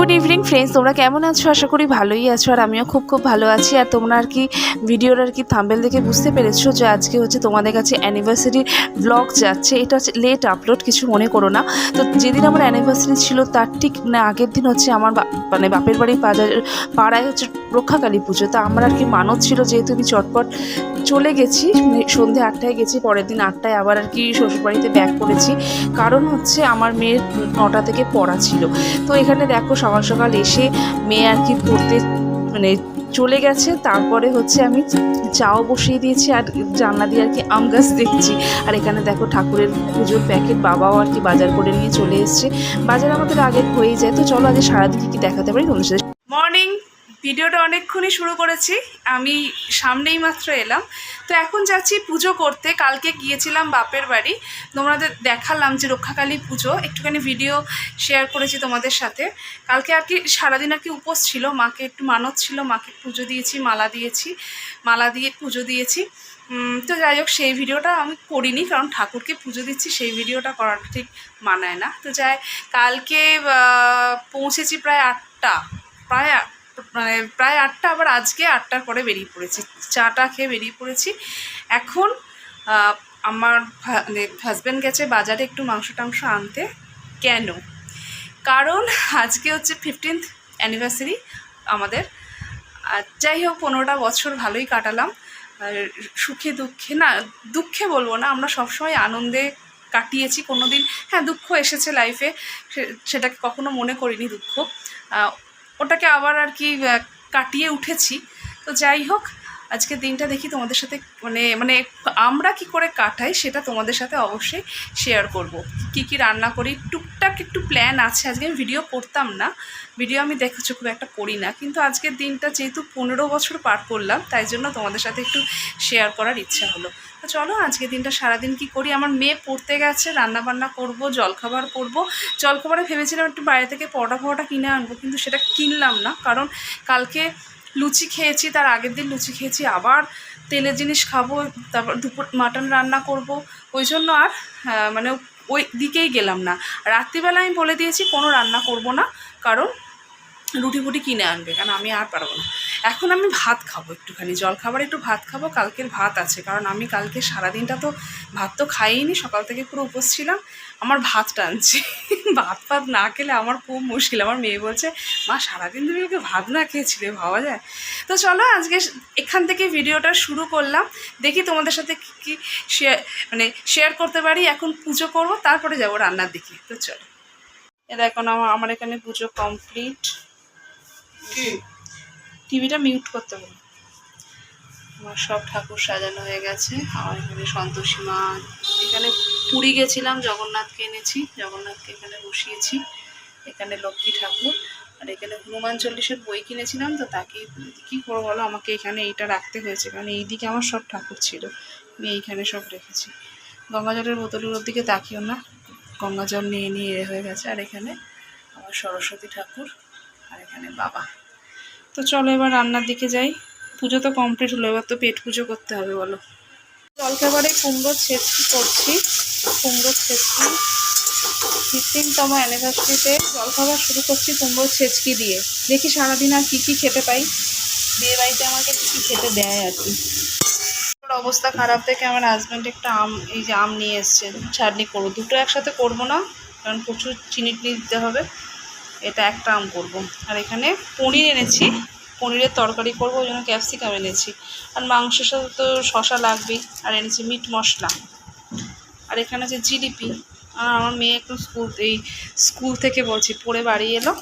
Good evening friends, তোমরা কেমন আছো? আশা করি ভালোই আছো। আর আমিও খুব ভালো আছি। আর তোমরা আর কি ভিডিওর আর কি থাম্বনেল দেখে বুঝতে পেরেছো যে আজকে হচ্ছে তোমাদের কাছে অ্যানিভার্সারি ব্লগ যাচ্ছে। এটা হচ্ছে লেট আপলোড, কিছু মনে করো না। তো যেদিন আমার অ্যানিভার্সারি ছিল তার ঠিক আগের দিন হচ্ছে আমার বাপের বাড়ির পাড়ায় হচ্ছে রক্ষাকালী পুজো। তা আমার আর কি মানত ছিল, যেহেতু আমি চটপট চলে গেছি, সন্ধ্যে 8টায় গেছি, পরের দিন 8টায় আবার আর কি শ্বশুরবাড়িতে ব্যাক করেছি। কারণ হচ্ছে আমার মেয়ের 9টা থেকে পড়া ছিল। তো এখানে দেখো সকাল সকাল এসে মেয়ে আর কি পড়তে চলে গেছে। তারপরে হচ্ছে আমি চাও বসিয়ে দিয়েছি আর জানলা দিয়ে আর কি আম গাছ দেখছি। আর এখানে দেখো ঠাকুরের পুজোর প্যাকেট বাবাও আর কি বাজার করে নিয়ে চলে এসছে। বাজার আমাদের আগে হয়েই যায়। তো চলো আজ সারাদিন কি দেখাতে পারি তোমাদের সাথে। মর্নিং, ভিডিওটা অনেকক্ষণই শুরু করেছি, আমি সামনেই মাত্র এলাম। তো এখন যাচ্ছি পুজো করতে। কালকে গিয়েছিলাম বাপের বাড়ি, তোমাদের দেখালাম যে রক্ষাকালী পুজো, একটুখানি ভিডিও শেয়ার করেছি তোমাদের সাথে। কালকে আর কি সারাদিন আর কি উপোস ছিল, মাকে একটু মানত ছিল, মাকে পুজো দিয়েছি, মালা দিয়ে পুজো দিয়েছি। তো যাই হোক, সেই ভিডিওটা আমি করিনি, কারণ ঠাকুরকে পুজো দিচ্ছি সেই ভিডিওটা করাটা ঠিক মানায় না। তো যাই, কালকে পৌঁছেছি প্রায় 8টা, প্রায় 8টা, আবার আজকে 8টার পরে বেরিয়ে পড়েছি, চাটা খেয়ে বেরিয়ে পড়েছি। এখন আমার হাজব্যান্ড গেছে বাজারে একটু মাংস টাংস আনতে। কেন? কারণ আজকে হচ্ছে 15th অ্যানিভার্সারি আমাদের। যাই হোক, 15টা বছর ভালোই কাটালাম, সুখে দুঃখে, না দুঃখে বলবো না, আমরা সবসময় আনন্দে কাটিয়েছি। কোনো দিন হ্যাঁ দুঃখ এসেছে লাইফে, সেটাকে কখনো মনে করিনি দুঃখ, ওটাকে আবার আর কি কাটিয়ে উঠেছি। তো যাই হোক, আজকের দিনটা দেখি তোমাদের সাথে মানে আমরা কি করে কাটাই সেটা তোমাদের সাথে অবশ্যই শেয়ার করব। কি রান্না করি, টুকটাক একটু প্ল্যান আছে। আজকে আমি ভিডিও করতাম না, ভিডিও আমি দেখেছো খুব একটা করি না, কিন্তু আজকের দিনটা যেহেতু 15 বছর পার করলাম, তাই জন্য তোমাদের সাথে একটু শেয়ার করার ইচ্ছা হলো। তো চলো আজকের দিনটা সারাদিন কি করি। আমার মেয়ে পড়তে গেছে, রান্নাবান্না করব, জলখাবার করব। জলখাবারে ভেবেছিলাম একটু বাইরে থেকে পরোটা কিনে আনবো, কিন্তু সেটা কিনলাম না, কারণ কালকে লুচি খেয়েছি, তার আগের দিন লুচি খেয়েছি, আবার তেলের জিনিস খাবো, তারপর দুপুর মাটন রান্না করব, ওই জন্য আর ওই দিকেই গেলাম না। রাত্রিবেলা আমি বলে দিয়েছি কোনো রান্না করব না, কারণ রুটি ফুটি কিনে আনবে, কারণ আমি আর পারবো না। এখন আমি ভাত খাবো, একটুখানি জলখাবারে একটু ভাত খাবো, কালকের ভাত আছে, কারণ আমি কালকে সারাদিনটা তো ভাত তো খাইনি, সকাল থেকে পুরো উপোস ছিলাম। আমার ভাত টানছে, ভাত না খেলে আমার খুব মুশকিল। আমার মেয়ে বলছে, মা সারাদিন তুমি ওকে ভাত না খেয়েছিলে, ভাবা যায়? তো চলো আজকে এখান থেকে ভিডিওটা শুরু করলাম, দেখি তোমাদের সাথে কী শেয়ার করতে পারি। এখন পুজো করব, তারপরে যাবো রান্নার দিকে। তো চলো, এখন আমার এখানে পুজো কমপ্লিট। টিভিটা মিউট করতে হবে। আমার সব ঠাকুর সাজানো হয়ে গেছে। আমার এখানে সন্তোষী মা, এখানে পুরী গেছিলাম, জগন্নাথকে এনেছি, জগন্নাথকে এখানে বসিয়েছি। এখানে লক্ষ্মী ঠাকুর, আর এখানে হনুমান চল্লিশের বই কিনেছিলাম, তো তাকে কী করবো বলো, আমাকে এখানে এইটা রাখতে হয়েছে, কারণ এই দিকে আমার সব ঠাকুর ছিল, আমি এইখানে সব রেখেছি। গঙ্গা জলের বোতলের দিকে তাকিও না, গঙ্গা জল নিয়ে হয়ে গেছে। আর এখানে আমার সরস্বতী ঠাকুর, আর এখানে বাবা। তো চলো এবার রান্নার দিকে যাই। পুজো তো কমপ্লিট হলো, এবার তো পেট পুজো করতে হবে। বলো, জলখাবারে কুমড়ো ছেঁচকি করছি, কুমড়ো ছেঁচকি 15তম অ্যানিভার্সারিতে জলখাবার শুরু করছি কুমড়ো ছেঁচকি দিয়ে। দেখি সারাদিন আর কী খেতে পাই, বিয়ে বাড়িতে আমাকে কী খেতে দেয় আর কি। অবস্থা খারাপ থেকে আমার হাজব্যান্ড একটা এই যে আম নিয়ে এসছে, চাটনি করবো। দুটো একসাথে করবো না, কারণ প্রচুর চিনি দিতে হবে, এটা একটা আম করব। আর এখানে পনির এনেছি, পনিরের তরকারি করব, ওই জন্য ক্যাপসিকাম এনেছি। আর মাংসের সাথে তো শশা লাগবেই। আর এনেছি মিট মশলা। আর এখানে আছে জিলিপি। আর আমার মেয়ে একটু স্কুল থেকে বলছি পড়ে বাড়ি এলো।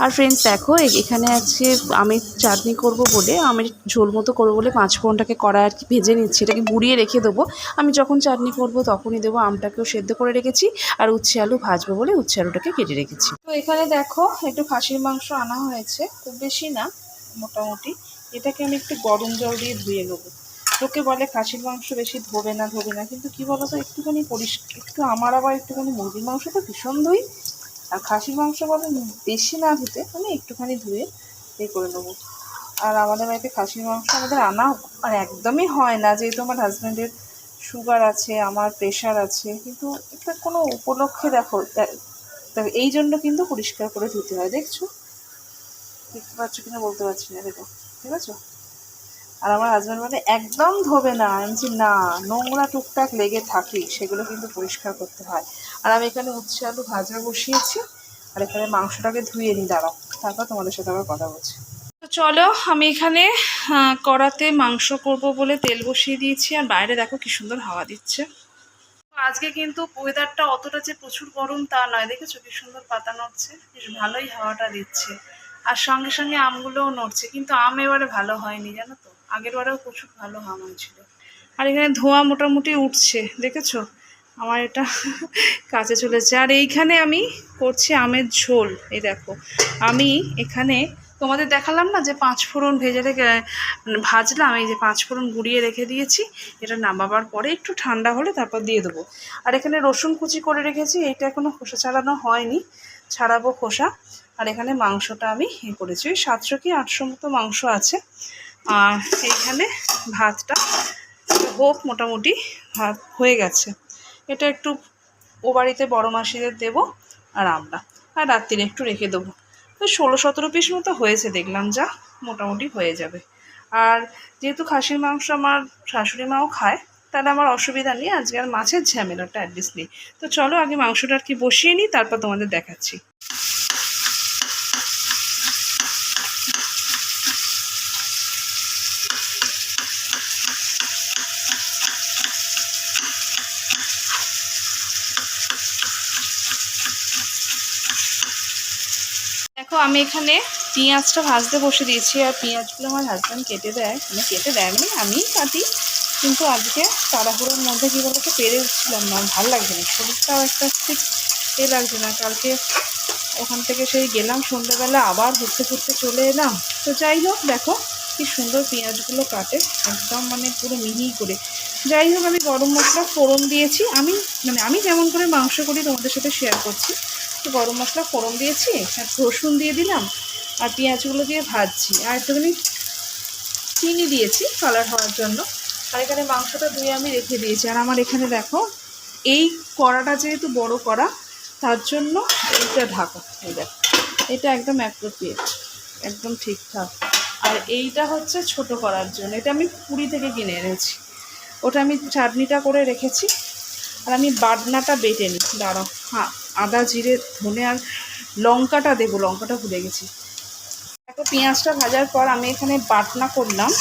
আর ফ্রেন্ডস দেখো, এখানে আছে আমি চাটনি করব বলে, আমি ঝোল মতো করবো বলে 5 ফোড়নটাকে কড়াই আর কি ভেজে নিচ্ছি। এটাকে গুঁড়িয়ে রেখে দেবো, আমি যখন চাটনি করব তখনই দেবো। আমটাকেও সেদ্ধ করে রেখেছি, আর উচ্ছে আলু ভাজবো বলে উচ্ছে আলুটাকে কেটে রেখেছি। তো এখানে দেখো একটু খাসির মাংস আনা হয়েছে, খুব বেশি না, মোটামুটি। এটাকে আমি একটু গরম জল দিয়ে ধুয়ে নেবো। লোকে বলে খাসির মাংস বেশি ধোবে না, কিন্তু কী বলো তো, একটুখানি একটু আমার আবার একটুখানি মুরগির মাংস তো ভীষণ ধুই, আর খাসির মাংস বলে বেশি না ধুতে, মানে একটুখানি ধুয়ে করে নেবো। আর আমাদের বাড়িতে খাসির মাংস আমাদের আনা আর একদমই হয় না, যেহেতু আমার হাজব্যান্ডের সুগার আছে, আমার প্রেশার আছে, কিন্তু এটা কোনো উপলক্ষে দেখো তা এই জন্য কিন্তু পরিষ্কার করে ধুতে হয়। দেখতে পাচ্ছ কিনা বলতে পারছি না, দেখো ঠিক আছে। আর আমার হাজব্যান্ড বলে একদম ধোবে না, আমি বলছি না, নোংরা টুকটাক লেগে থাকি, সেগুলো কিন্তু পরিষ্কার করতে হয়। আর আমি এখানে উচ্ছে আলু ভাজা বসিয়েছি, আর এখানে মাংসটাকে ধুয়ে নিই, দাঁড়াও, তারপর তোমাদের সাথে আবার কথা বলছি। তো চলো, আমি এখানে কড়াতে মাংস করব বলে তেল বসিয়ে দিয়েছি, আর বাইরে দেখো কি সুন্দর হাওয়া দিচ্ছে। আজকে কিন্তু ওয়েদারটা অতটা যে প্রচুর গরম তা নয়, দেখেছো কি সুন্দর পাতা নড়ছে, বেশ ভালোই হাওয়াটা দিচ্ছে। আর সঙ্গে সঙ্গে আমগুলোও নড়ছে, কিন্তু আম এবারে ভালো হয়নি জানো তো, আগের বারেও প্রচুর ভালো আম হয়েছিল। আর এখানে ধোঁয়া মোটামুটি উঠছে, দেখেছো আমার এটা কাছে চলেছে। আর এইখানে আমি করছি আমের ঝোল। এই দেখো আমি এখানে তোমাদের দেখালাম না যে 5 ফোড়ন ভাজলাম, এই যে 5 ফোড়ন গুঁড়িয়ে রেখে দিয়েছি, এটা নামাবার পরে একটু ঠান্ডা হলে তারপর দিয়ে দেবো। আর এখানে রসুন কুচি করে রেখেছি, এটা এখনও খোসা ছাড়ানো হয়নি, ছাড়াবো খোসা। আর এখানে মাংসটা আমি করেছি, 700 কি 800 মতো মাংস আছে। আর এইখানে ভাতটা হোক, মোটামুটি ভাত হয়ে গেছে। এটা একটু ও বাড়িতে বড় মাসিদের দেবো, আর আমরা আর রাত্রিরে একটু রেখে দেবো। তো 16-17 পিস মতো হয়েছে দেখলাম, যা মোটামুটি হয়ে যাবে। আর যেহেতু খাসির মাংস আমার শাশুড়ি মাও খায়, তাহলে আমার অসুবিধা নেই, আজকে আর মাছের ঝামেলাটা অ্যাটলিস্ট নেই। তো চলো আগে মাংসটা আর কি বসিয়ে নিই, তারপর তোমাদের দেখাচ্ছি। দেখো আমি এখানে পেঁয়াজটা ভাজতে বসে দিয়েছি, আর পেঁয়াজগুলো আমার হাজব্যান্ড কেটে দেয়, মানে কেটে দেয় মানে আমিই কাটি, কিন্তু আজকে তাড়াহুড়োর মধ্যে কী বলতে পেরে উঠছিলাম না, ভালো লাগছে না, শরীরটাও একটা ঠিক লাগছে না। কালকে ওখান থেকে সেই গেলাম সন্ধ্যেবেলা, আবার ঘুরতে ঘুরতে চলে এলাম। তো যাই হোক, দেখো কি সুন্দর পেঁয়াজগুলো কাটে, একদম মানে পুরো মিহি করে। যাই হোক, আমি গরম মশলা ফোড়ন দিয়েছি, আমি যেমন করে মাংস করি তোমাদের সাথে শেয়ার করছি। তো গরম মশলা ফোড়ন দিয়েছি, আর রসুন দিয়ে দিলাম, আর পেঁয়াজগুলো দিয়ে ভাজছি, আর একটুখানি চিনি দিয়েছি কালার হওয়ার জন্য। আর এখানে মাংসটা ধুয়ে আমি রেখে দিয়েছি। আর আমার এখানে দেখো এই কড়াটা যেহেতু বড় কড়া, তার জন্য এইটা ঢাকা, এই দেখো এটা একদম অ্যাপ্রোপ্রিয়েট, একদম ঠিকঠাক। আর এইটা হচ্ছে ছোট করার জন্য, এটা আমি পুরী থেকে কিনে এনেছি, ওটা আমি চাটনিটা করে রেখেছি। আর আমি বাটনাটা বেটে নিই, দাঁড়াও, হ্যাঁ আদা জিরে ধনে আর লঙ্কাটা দেবো, লঙ্কাটা ভুলে গেছি। দেখো পেঁয়াজটা ভাজার পর আমি এখানে বাটনা করলাম,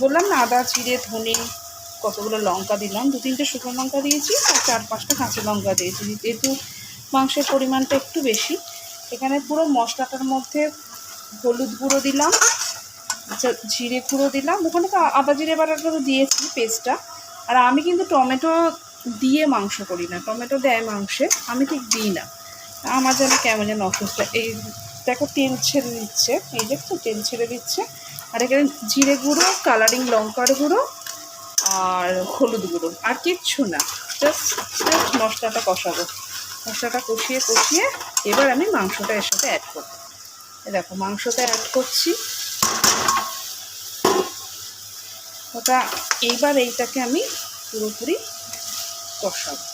বললাম না আদা জিরে ধনে, কতগুলো লঙ্কা দিলাম, 2-3টে শুকনো লঙ্কা দিয়েছি, আর 4-5টা কাঁচা লঙ্কা দিয়েছি, যেহেতু মাংসের পরিমাণটা একটু বেশি। এখানে পুরো মশলাটার মধ্যে হলুদ গুঁড়ো দিলাম, আচ্ছা জিরে গুঁড়ো দিলাম, ওখানে তো আদা জিরে বাটাটা তো দিয়েছি পেস্টটা। আর আমি কিন্তু টমেটো দিয়ে মাংস করি না, টমেটো দেয় মাংসে, আমি ঠিক দিই না, আমার যেন কেমন যেন অসুস্থ। এই দেখো তেল ছেড়ে দিচ্ছে, এই দেখছো তেল ছেড়ে দিচ্ছে। আর এখানে জিরে গুঁড়ো, কালারিং লঙ্কার গুঁড়ো আর হলুদ গুঁড়ো, আর কিচ্ছু না, জাস্ট মশলাটা কষাবো। মশলাটা কষিয়ে এবার আমি মাংসটা এর সাথে অ্যাড করবো। দেখো মাংসটা অ্যাড করছি, ওটা এইবার এইটাকে আমি পুরোপুরি কষাবো।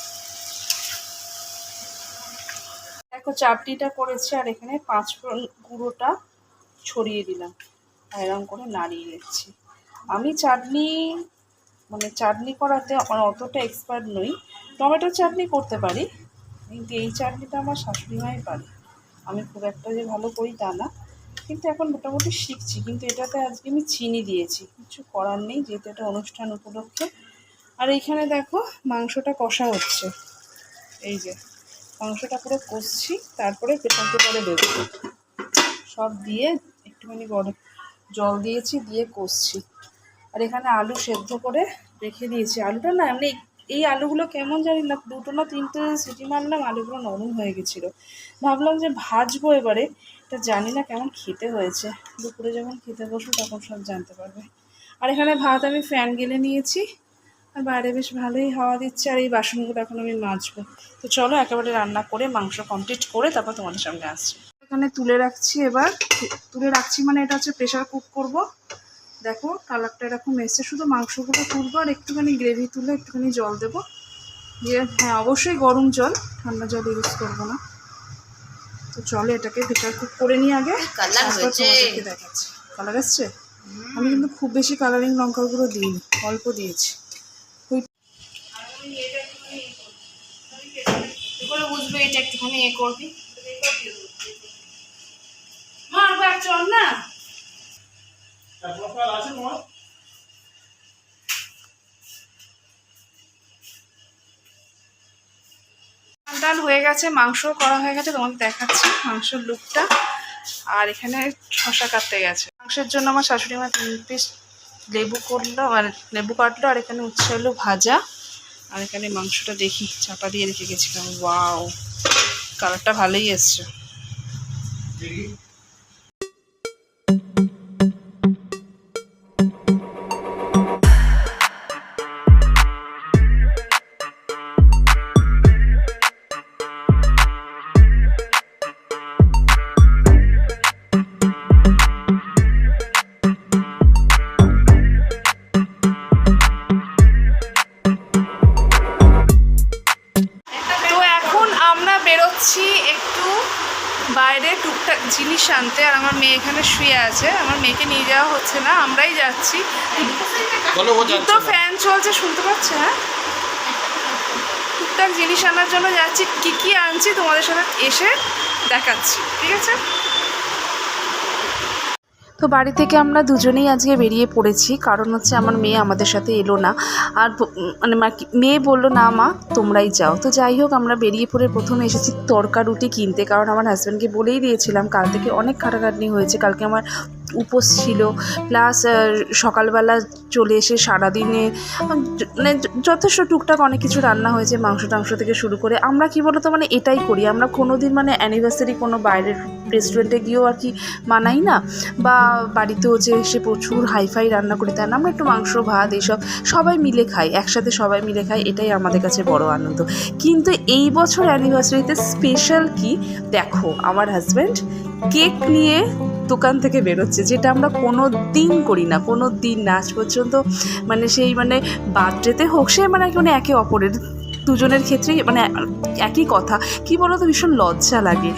দেখো চাটনিটা করেছি, আর এখানে 5 ফোড়ন গুঁড়োটা ছড়িয়ে দিলাম, আর এরকম করে নাড়িয়ে নিচ্ছি। আমি চাটনি করাতে অতটা এক্সপার্ট নই, টমেটোর চাটনি করতে পারি, কিন্তু এই চাটনিটা আমার শাশুড়ি মাই পারে, আমি খুব একটা যে ভালো করি তা না, কিন্তু এখন মোটামুটি শিখছি। কিন্তু এটাতে আজকে আমি চিনি দিয়েছি, কিছু করার নেই, যেহেতু এটা অনুষ্ঠান উপলক্ষে। আর এইখানে দেখো মাংসটা কষা হচ্ছে, এই যে মাংসটা পুরো কষছি, তারপরে প্রেসার কুকারে দেবো, সব দিয়ে একটুখানি গরম জল দিয়েছি, দিয়ে কষছি। আর এখানে আলু সেদ্ধ করে রেখে দিয়েছি, আলুটা না এমনি এই আলুগুলো কেমন জানি না, 2টো না 3টে সিটি মারলাম, আলুগুলো নরম হয়ে গেছিলো, ভাবলাম যে ভাজবো এবারে, এটা জানি না কেমন খেতে হয়েছে, দুপুরে যখন খেতে বসবো তখন সব জানতে পারবে। আর এখানে ভাত আমি ফ্যান গেলে নিয়েছি, আর বাইরে বেশ ভালোই হাওয়া দিচ্ছে, আর এই বাসনগুলো এখন আমি মাজবো। তো চলো একেবারে রান্না করে মাংস কমপ্লিট করে তারপর তোমাদের সঙ্গে আসছি। এখানে তুলে রাখছি, এবার তুলে রাখছি মানে এটা হচ্ছে প্রেশার কুক করব। দেখো কালারটা এরকম এসছে, শুধু মাংসগুলো তুলবো, আর একটুখানি গ্রেভি তুলে একটুখানি জল দেবো দিয়ে, হ্যাঁ অবশ্যই গরম জল, ঠান্ডা জল ইউজ করবো না। তো চলো এটাকে প্রেশার কুক করে নিই আগে, কালার হয়েছে, দেখাচ্ছি। কালার এসছে? আমি কিন্তু খুব বেশি কালারিং লঙ্কার গুঁড়ো দিইনি, অল্প দিয়েছি। বুঝবে এটা একটুখানি এ করবি চল না ডাল হয়ে গেছে, মাংস করা হয়ে গেছে, তোমাকে দেখাচ্ছি মাংসের লুকটা। আর এখানে শশা কাটতে গেছে। মাংসের জন্য আমার শাশুড়ি মা 3 পিস লেবু করলো, মানে লেবু কাটলো। আর এখানে উচ্ছে হলো ভাজা। আর এখানে মাংসটা দেখি চাপা দিয়ে রেখে গেছিলাম। ওয়াও, কালারটা ভালোই এসছে। বেরোচ্ছি একটু বাইরে টুকটাক জিনিস আনতে। আর আমার মেয়ে এখানে শুয়ে আছে, আমার মেয়েকে নিয়ে যাওয়া হচ্ছে না, আমরাই যাচ্ছি। তো ফ্যান চলছে, শুনতে পাচ্ছে? হ্যাঁ, টুকটাক জিনিস আনার জন্য যাচ্ছি। কি কি আনছি তোমাদের সাথে এসে দেখাচ্ছি, ঠিক আছে? তো বাড়ি থেকে আমরা দুজনেই আজকে বেরিয়ে পড়েছি, কারণ হচ্ছে আমার মেয়ে আমাদের সাথে এলো না। আর মানে মেয়ে বললো না মা তোমরাই যাও। তো যাই হোক, আমরা বেরিয়ে পড়ে প্রথমে এসেছি তড়কা রুটি কিনতে, কারণ আমার হাজব্যান্ডকে বলেই দিয়েছিলাম কাল থেকে অনেক খাটাখাটনি হয়েছে। কালকে আমার উপোস ছিল, প্লাস সকালবেলা চলে এসে সারাদিনে মানে যথেষ্ট টুকটাক অনেক কিছু রান্না হয়েছে, মাংস টাংস থেকে শুরু করে। আমরা কি বলতো মানে এটাই করি, আমরা কোনো দিন মানে অ্যানিভার্সারি কোনো বাইরের রেস্টুরেন্টে গিয়েও আর কি মানাই না, বা বাড়িতেও যে এসে প্রচুর হাইফাই রান্না করি তাই না। আমরা একটু মাংস ভাত এইসব সবাই মিলে খাই, একসাথে সবাই মিলে খাই, এটাই আমাদের কাছে বড় আনন্দ। কিন্তু এই বছর অ্যানিভার্সারিতে স্পেশাল কি দেখো, আমার হাজব্যান্ড কেক নিয়ে দোকান থেকে বেরোচ্ছে, যেটা আমরা কোনো দিন করি না, কোনো দিন না আজ পর্যন্ত। মানে সেই মানে বার্থডেতে হোক, সে মানে একে অপরের দুজনের ক্ষেত্রেই মানে একই কথা। কি বলো তো, ভীষণ লজ্জা লাগে।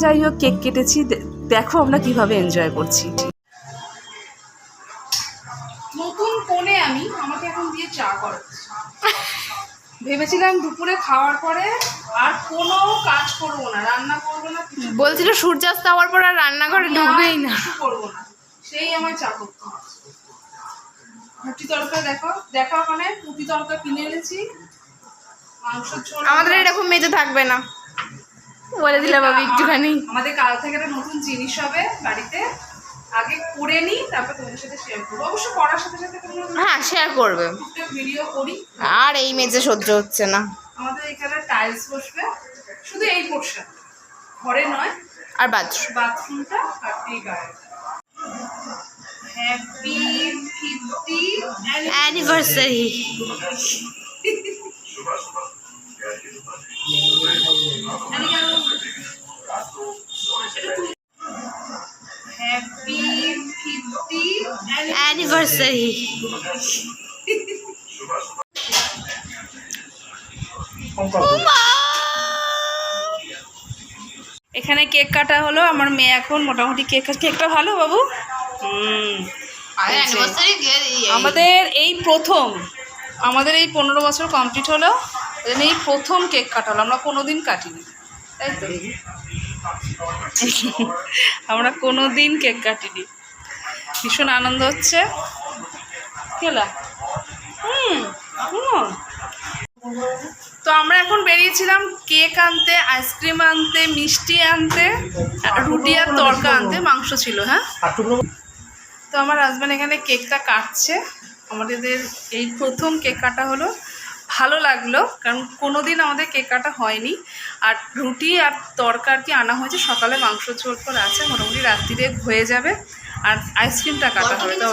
যাই হোক, কেক কেটেছি, দেখো আমরা কিভাবে এনজয় করছি। নতুন কোণে আমি আমাকে এখন দিয়ে চা করে ভেবেছিলাম দুপুরে খাওয়ার পরে আর কোনো কাজ করবো না, রান্না করবো না, বলছিল সূর্যাস্ত হওয়ার পর আর রান্নাঘরে ঢুকবেই না, করবো না, সেই আমার চা করতে হবে। পুঁটি তরকা দেখো দেখো, ওখানে পুঁটি তরকা কিনে এনেছি। মাংসের ঝোল আমাদের এরকম মেজে থাকবে না, বলে দিলাম আমি একটুখানি। আমাদের কাল থেকে একটা নতুন জিনিস হবে বাড়িতে, আগে করে নিই, তারপর তোমাদের সাথে শেয়ার করবো। অবশ্য করার সাথে সাথে হ্যাঁ শেয়ার করবে, ভিডিও করি। আর এই মেজে সহ্য হচ্ছে না। আমাদের এখানে টাইলস বসবে, শুধু এই পোর্শন, ঘরে নয়, আর বাথরুমটা আর এই গায়ে। Happy 50th anniversary. Happy 50th anniversary. এখানে কেক কাটা হলো, আমার মেয়ে এখন মোটামুটি কেকটা ভালো বাবু। আমাদের এই প্রথম, আমাদের এই 15 বছর কমপ্লিট হলো, এই প্রথম কেক কাটা হলো, আমরা কোনোদিন কাটিনি, তাই তো? আমরা কোনোদিন কেক কাটিনি, ভীষণ আনন্দ হচ্ছে। কেলা তো আমরা এখন বেরিয়েছিলাম কেক আনতে, আইসক্রিম আনতে, মিষ্টি আনতে, রুটি আর তরকা আনতে, মাংস ছিল। হ্যাঁ, তো আমার হাজব্যান্ড এখানে কেকটা কাটছে। আমাদের এই প্রথম কেক কাটা হলো, ভালো লাগলো, কারণ কোনো দিন আমাদের কেক কাটা হয়নি। আর রুটি আর তরকা আর কি আনা হয়েছে, সকালে মাংস ঝোল করে আছে, মোটামুটি রাত্রিরে হয়ে যাবে। আর আইসক্রিমটা কাটা হবে, তো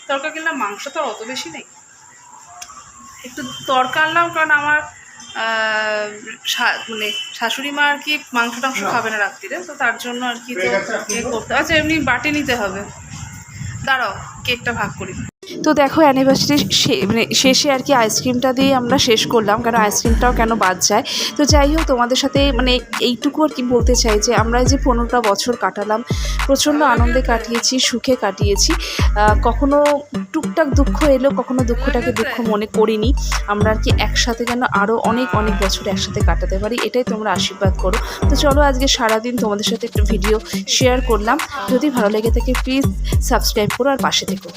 তরকা কিনলাম, মাংস তো আর অত বেশি নেই, একটু তরকা আনলাম, কারণ আমার মানে শাশুড়ি মা আর কি মাংস টাংস খাবে না রাত্রিরে, তো তার জন্য আর কি তো কেক করতে। আচ্ছা, এমনি বাটি নিতে হবে, দাঁড়াও কেকটা ভাগ করি। তো দেখো অ্যানিভার্সারি মানে শেষে আর কি আইসক্রিমটা দিয়ে আমরা শেষ করলাম, কারণ আইসক্রিমটাও কেন বাদ যায়। তো যাই হোক, তোমাদের সাথে মানে এইটুকু আর কি বলতে চাই যে আমরা যে 15টা বছর কাটালাম, প্রচণ্ড আনন্দে কাটিয়েছি, সুখে কাটিয়েছি। কখনো টুকটাক দুঃখ এলো, কখনো দুঃখটাকে দুঃখ মনে করিনি। আমরা আর কি একসাথে যেন আরও অনেক অনেক বছর একসাথে কাটাতে পারি, এটাই তোমরা আশীর্বাদ করো। তো চলো, আজকে সারাদিন তোমাদের সাথে একটা ভিডিও শেয়ার করলাম। যদি ভালো লেগে থাকে প্লিজ সাবস্ক্রাইব করো আর পাশে থেকো।